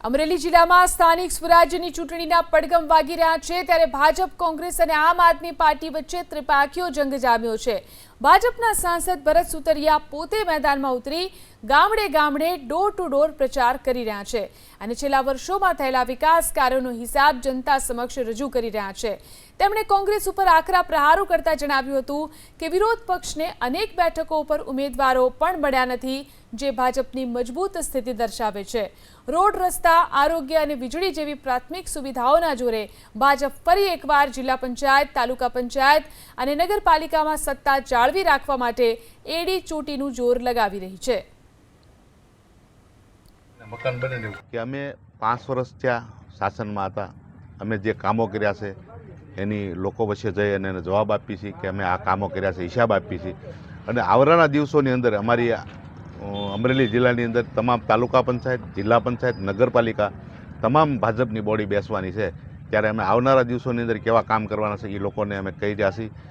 અમરેલી જિલ્લામાં સ્થાનિક સ્વરાજ્યની ચૂંટણીના પડઘમ વાગી રહ્યા છે ત્યારે ભાજપ કોંગ્રેસ અને આમ આદમી પાર્ટી વચ્ચે ત્રિપાખીયો જંગ જામ્યો છે। ભાજપના સાંસદ ભરત સુતરિયા પોતે મેદાનમાં ઉતરી ગામડે ગામડે ડોર ટુ ડોર પ્રચાર કરી રહ્યા છે અને છેલ્લા વર્ષોમાં થયેલા વિકાસ કાર્યોનો હિસાબ જનતા સમક્ષ રજૂ કરી રહ્યા છે। તેમણે કોંગ્રેસ ઉપર આકરા પ્રહારો કરતા જણાવ્યું હતું કે વિરોધ પક્ષને અનેક બેઠકો ઉપર ઉમેદવારો પણ મળ્યા નથી, જે ભાજપની મજબૂત સ્થિતિ દર્શાવે છે। રોડ, રસ્તા, આરોગ્ય અને વીજળી જેવી પ્રાથમિક સુવિધાઓના જોરે ભાજપ ફરી એકવાર જિલ્લા પંચાયત, તાલુકા પંચાયત અને નગરપાલિકામાં સત્તા જાળવી રાખવા માટે એડી ચોટીનું જોર લગાવી રહી છે। મકાન બને કે અમે 5 વર્ષ ત્યાં શાસનમાં હતા, અમે જે કામો કર્યા છે એની લોકો વચ્ચે જઈ અને એને જવાબ આપીએ છીએ કે અમે આ કામો કર્યા છે, હિસાબ આપીએ છીએ। અને આવનારા દિવસોની અંદર અમારી અમરેલી જિલ્લાની અંદર તમામ તાલુકા પંચાયત, જિલ્લા પંચાયત, નગરપાલિકા તમામ ભાજપની બોડી બેસવાની છે। ત્યારે અમે આવનારા દિવસોની અંદર કેવા કામ કરવાના છે એ લોકોને અમે કહી રહ્યા છીએ।